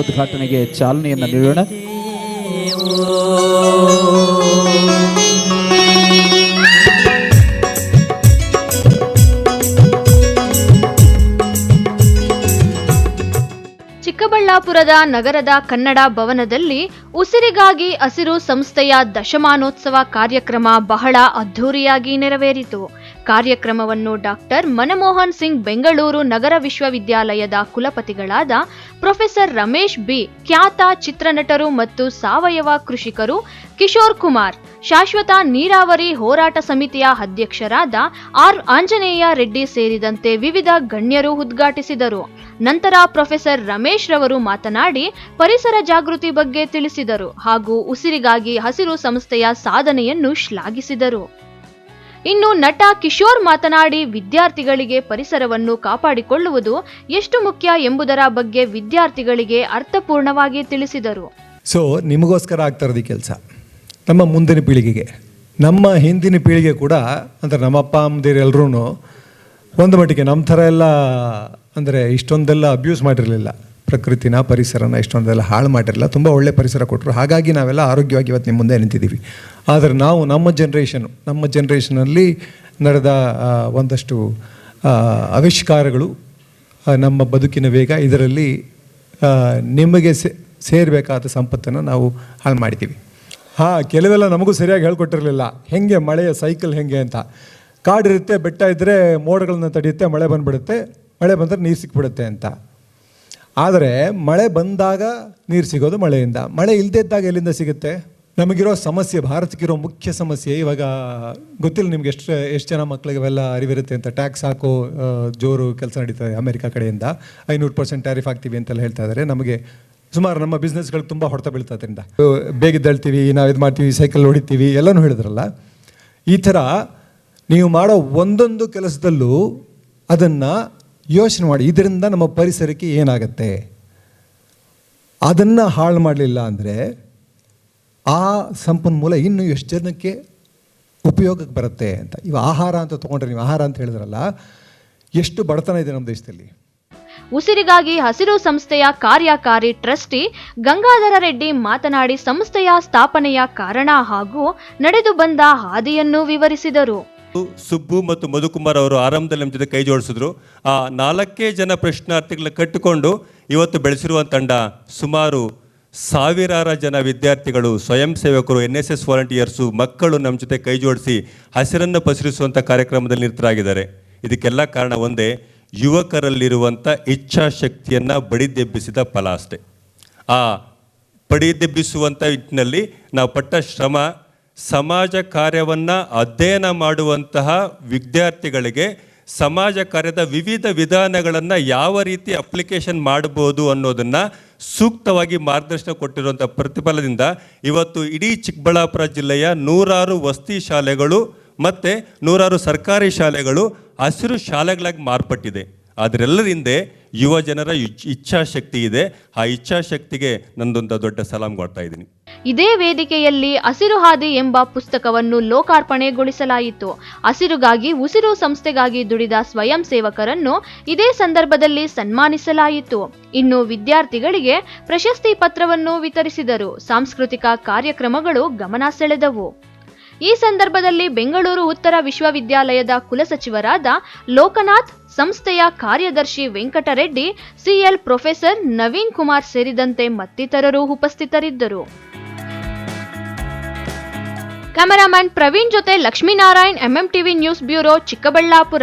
ಉದ್ಘಾಟನೆಗೆ ಚಾಲನೆಯನ್ನು ನೀಡೋಣ. ಚಿಕ್ಕಬಳ್ಳಾಪುರದ ನಗರದ ಕನ್ನಡ ಭವನದಲ್ಲಿ ಉಸಿರಿಗಾಗಿ ಹಸಿರು ಸಂಸ್ಥೆಯ ದಶಮಾನೋತ್ಸವ ಕಾರ್ಯಕ್ರಮ ಬಹಳ ಅದ್ಧೂರಿಯಾಗಿ ನೆರವೇರಿತು. ಕಾರ್ಯಕ್ರಮವನ್ನು ಡಾಕ್ಟರ್ ಮನಮೋಹನ್ ಸಿಂಗ್ ಬೆಂಗಳೂರು ನಗರ ವಿಶ್ವವಿದ್ಯಾಲಯದ ಕುಲಪತಿಗಳಾದ ಪ್ರೊಫೆಸರ್ ರಮೇಶ್ ಬಿ, ಖ್ಯಾತ ಚಿತ್ರನಟರು ಮತ್ತು ಸಾವಯವ ಕೃಷಿಕರು ಕಿಶೋರ್ ಕುಮಾರ್, ಶಾಶ್ವತ ನೀರಾವರಿ ಹೋರಾಟ ಸಮಿತಿಯ ಅಧ್ಯಕ್ಷರಾದ ಆರ್ ಆಂಜನೇಯ ರೆಡ್ಡಿ ಸೇರಿದಂತೆ ವಿವಿಧ ಗಣ್ಯರು ಉದ್ಘಾಟಿಸಿದರು. ನಂತರ ಪ್ರೊಫೆಸರ್ ರಮೇಶ್ ರವರು ಮಾತನಾಡಿ ಪರಿಸರ ಜಾಗೃತಿ ಬಗ್ಗೆ ತಿಳಿಸಿದರು ಹಾಗೂ ಉಸಿರಿಗಾಗಿ ಹಸಿರು ಸಂಸ್ಥೆಯ ಸಾಧನೆಯನ್ನು ಶ್ಲಾಘಿಸಿದರು. ಇನ್ನು ನಟ ಕಿಶೋರ್ ಮಾತನಾಡಿ ವಿದ್ಯಾರ್ಥಿಗಳಿಗೆ ಪರಿಸರವನ್ನು ಕಾಪಾಡಿಕೊಳ್ಳುವುದು ಎಷ್ಟು ಮುಖ್ಯ ಎಂಬುದರ ಬಗ್ಗೆ ವಿದ್ಯಾರ್ಥಿಗಳಿಗೆ ಅರ್ಥಪೂರ್ಣವಾಗಿ ತಿಳಿಸಿದರು. ಸೊ ನಿಮಗೋಸ್ಕರ ಆಗ್ತಾ ಇರೋದು ಕೆಲಸ ನಮ್ಮ ಮುಂದಿನ ಪೀಳಿಗೆಗೆ, ನಮ್ಮ ಹಿಂದಿನ ಪೀಳಿಗೆ ಕೂಡ ಅಂದರೆ ನಮ್ಮ ಅಪ್ಪ ಅಮ್ಮದಿರೆಲ್ಲರೂ ಒಂದು ಮಟ್ಟಿಗೆ ನಮ್ಮ ಥರ ಎಲ್ಲ ಅಂದರೆ ಇಷ್ಟೊಂದೆಲ್ಲ ಅಬ್ಯೂಸ್ ಮಾಡಿರಲಿಲ್ಲ, ಪ್ರಕೃತಿನ ಪರಿಸರನ ಇಷ್ಟೊಂದೆಲ್ಲ ಹಾಳು ಮಾಡಿರಲಿಲ್ಲ, ತುಂಬ ಒಳ್ಳೆ ಪರಿಸರ ಕೊಟ್ಟರು. ಹಾಗಾಗಿ ನಾವೆಲ್ಲ ಆರೋಗ್ಯವಾಗಿ ಇವತ್ತು ನಿಮ್ಮ ಮುಂದೆ ನಿಂತಿದ್ದೀವಿ. ಆದರೆ ನಾವು ನಮ್ಮ ಜನ್ರೇಷನಲ್ಲಿ ನಡೆದ ಒಂದಷ್ಟು ಆವಿಷ್ಕಾರಗಳು, ನಮ್ಮ ಬದುಕಿನ ವೇಗ, ಇದರಲ್ಲಿ ನಿಮಗೆ ಸೇರಬೇಕಾದ ಸಂಪತ್ತನ್ನು ನಾವು ಹಾಳು ಮಾಡಿದ್ದೀವಿ. ಕೆಲವೆಲ್ಲ ನಮಗೂ ಸರಿಯಾಗಿ ಹೇಳ್ಕೊಟ್ಟಿರಲಿಲ್ಲ, ಹೆಂಗೆ ಮಳೆಯ ಸೈಕಲ್ ಹೆಂಗೆ ಅಂತ. ಕಾಡಿರುತ್ತೆ, ಬೆಟ್ಟ ಇದ್ದರೆ ಮೋಡಗಳನ್ನ ತಡೆಯುತ್ತೆ, ಮಳೆ ಬಂದುಬಿಡುತ್ತೆ, ಮಳೆ ಬಂದರೆ ನೀರು ಸಿಕ್ಬಿಡುತ್ತೆ ಅಂತ. ಆದರೆ ಮಳೆ ಬಂದಾಗ ನೀರು ಸಿಗೋದು ಮಳೆಯಿಂದ, ಮಳೆ ಇಲ್ಲದೇ ಇದ್ದಾಗ ಎಲ್ಲಿಂದ ಸಿಗುತ್ತೆ? ನಮಗಿರೋ ಸಮಸ್ಯೆ, ಭಾರತಕ್ಕಿರೋ ಮುಖ್ಯ ಸಮಸ್ಯೆ ಇವಾಗ ಗೊತ್ತಿಲ್ಲ ನಿಮ್ಗೆ ಎಷ್ಟು ಜನ ಮಕ್ಕಳಿಗೆ ಅವೆಲ್ಲ ಅರಿವಿರುತ್ತೆ ಅಂತ. ಟ್ಯಾಕ್ಸ್ ಹಾಕೋ ಜೋರು ಕೆಲಸ ನಡೀತದೆ ಅಮೆರಿಕ ಕಡೆಯಿಂದ. 500% ಟ್ಯಾರಿಫ್ ಹಾಕ್ತೀವಿ ಅಂತೆಲ್ಲ ಹೇಳ್ತಾ ಇದ್ದಾರೆ. ನಮಗೆ ಸುಮಾರು ನಮ್ಮ ಬಿಸ್ನೆಸ್ಗಳಿಗೆ ತುಂಬ ಹೊಡೆತ ಬೀಳ್ತಾ ಅದರಿಂದ. ಬೇಗಿದ್ದಳ್ತೀವಿ, ನಾವು ಇದು ಮಾಡ್ತೀವಿ, ಸೈಕಲ್ ಹೊಡಿತೀವಿ ಎಲ್ಲನೂ ಹೇಳಿದ್ರಲ್ಲ. ಈ ಥರ ನೀವು ಮಾಡೋ ಒಂದೊಂದು ಕೆಲಸದಲ್ಲೂ ಅದನ್ನು ಯೋಚನೆ ಮಾಡಿ, ಇದರಿಂದ ನಮ್ಮ ಪರಿಸರಕ್ಕೆ ಏನಾಗತ್ತೆ, ಅದನ್ನು ಹಾಳು ಮಾಡಲಿಲ್ಲ ಅಂದರೆ ಆ ಸಂಪನ್ಮೂಲ ಇನ್ನೂ ಎಷ್ಟು ಜನಕ್ಕೆ ಉಪಯೋಗಕ್ಕೆ ಬರುತ್ತೆ ಅಂತ. ಇವು ಆಹಾರ ಅಂತ ತೊಗೊಂಡ್ರೆ, ನೀವು ಆಹಾರ ಅಂತ ಹೇಳಿದ್ರಲ್ಲ, ಎಷ್ಟು ಬಡತನ ಇದೆ ನಮ್ಮ ದೇಶದಲ್ಲಿ. ಉಸಿರಿಗಾಗಿ ಹಸಿರು ಸಂಸ್ಥೆಯ ಕಾರ್ಯಕಾರಿ ಟ್ರಸ್ಟಿ ಗಂಗಾಧರ ರೆಡ್ಡಿ ಮಾತನಾಡಿ ಸಂಸ್ಥೆಯ ಸ್ಥಾಪನೆಯ ಕಾರಣ ಹಾಗೂ ನಡೆದು ಬಂದ ಹಾದಿಯನ್ನು ವಿವರಿಸಿದರು. ಸುಬ್ಬು ಮತ್ತು ಮಧುಕುಮಾರ್ ಅವರು ಆರಂಭದಲ್ಲಿ ನಮ್ಮ ಜೊತೆ ಕೈ ಜೋಡಿಸಿದ್ರು. ಆ 4 ಜನ ಪ್ರಶ್ನಾರ್ಥಿಗಳ ಕಟ್ಟಿಕೊಂಡು ಇವತ್ತು ಬೆಳೆಸಿರುವ ತಂಡ ಸುಮಾರು ಸಾವಿರಾರು ಜನ ವಿದ್ಯಾರ್ಥಿಗಳು, ಸ್ವಯಂ ಸೇವಕರು, NSS ವಾಲಂಟಿಯರ್ಸು, ಮಕ್ಕಳು ನಮ್ಮ ಜೊತೆ ಕೈ ಜೋಡಿಸಿ ಹಸಿರನ್ನು ಪಸರಿಸುವಂಥ ಕಾರ್ಯಕ್ರಮದಲ್ಲಿ ನಿರತರಾಗಿದ್ದಾರೆ. ಇದಕ್ಕೆಲ್ಲ ಕಾರಣ ಒಂದೇ, ಯುವಕರಲ್ಲಿರುವಂಥ ಇಚ್ಛಾಶಕ್ತಿಯನ್ನು ಬಡಿದೆಬ್ಬಿಸಿದ ಫಲ ಅಷ್ಟೆ. ಆ ಬಡಿದೆಬ್ಬಿಸುವಂಥ ನಿಟ್ಟಿನಲ್ಲಿ ನಾವು ಪಟ್ಟ ಶ್ರಮ, ಸಮಾಜ ಕಾರ್ಯವನ್ನು ಅಧ್ಯಯನ ಮಾಡುವಂತಹ ವಿದ್ಯಾರ್ಥಿಗಳಿಗೆ ಸಮಾಜ ಕಾರ್ಯದ ವಿವಿಧ ವಿಧಾನಗಳನ್ನು ಯಾವ ರೀತಿ ಅಪ್ಲಿಕೇಶನ್ ಮಾಡ್ಬೋದು ಅನ್ನೋದನ್ನು ಸೂಕ್ತವಾಗಿ ಮಾರ್ಗದರ್ಶನ ಕೊಟ್ಟಿರುವಂಥ ಪ್ರತಿಫಲದಿಂದ ಇವತ್ತು ಇಡೀ ಚಿಕ್ಕಬಳ್ಳಾಪುರ ಜಿಲ್ಲೆಯ 100 ವಸತಿ ಶಾಲೆಗಳು ಮತ್ತು 100 ಸರ್ಕಾರಿ ಶಾಲೆಗಳು ಹಸಿರು ಶಾಲೆಗಳಾಗಿ ಮಾರ್ಪಟ್ಟಿದೆ. ಅದರೆಲ್ಲರಿಂದ ಯುವ ಜನರ ಇಚ್ಛಾಶಕ್ತಿ ಇದೆ. ಆ ಇಚ್ಛಾಶಕ್ತಿಗೆ ನಂದೊಂದು ದೊಡ್ಡ ಸಲಾಂ ಕೊಡ್ತಾ ಇದ್ದೀನಿ. ಇದೇ ವೇದಿಕೆಯಲ್ಲಿ ಹಸಿರು ಹಾದಿ ಎಂಬ ಪುಸ್ತಕವನ್ನು ಲೋಕಾರ್ಪಣೆಗೊಳಿಸಲಾಯಿತು. ಹಸಿರುಗಾಗಿ ಉಸಿರು ಸಂಸ್ಥೆಗಾಗಿ ದುಡಿದ ಸ್ವಯಂ ಸೇವಕರನ್ನು ಇದೇ ಸಂದರ್ಭದಲ್ಲಿ ಸನ್ಮಾನಿಸಲಾಯಿತು. ಇನ್ನು ವಿದ್ಯಾರ್ಥಿಗಳಿಗೆ ಪ್ರಶಸ್ತಿ ಪತ್ರವನ್ನು ವಿತರಿಸಿದರು. ಸಾಂಸ್ಕೃತಿಕ ಕಾರ್ಯಕ್ರಮಗಳು ಗಮನ ಸೆಳೆದವು. ಈ ಸಂದರ್ಭದಲ್ಲಿ ಬೆಂಗಳೂರು ಉತ್ತರ ವಿಶ್ವವಿದ್ಯಾಲಯದ ಕುಲಸಚಿವರಾದ ಲೋಕನಾಥ್, ಸಂಸ್ಥೆಯ ಕಾರ್ಯದರ್ಶಿ ವೆಂಕಟರೆಡ್ಡಿ, CL ಪ್ರೊಫೆಸರ್ ನವೀನ್ ಕುಮಾರ್ ಸೇರಿದಂತೆ ಮತ್ತಿತರರು ಉಪಸ್ಥಿತರಿದ್ದರು. ಕ್ಯಾಮರಾಮನ್ ಪ್ರವೀಣ್ ಜೊತೆ Lakshminarayan, MMTV news bureau, Chikkaballapur.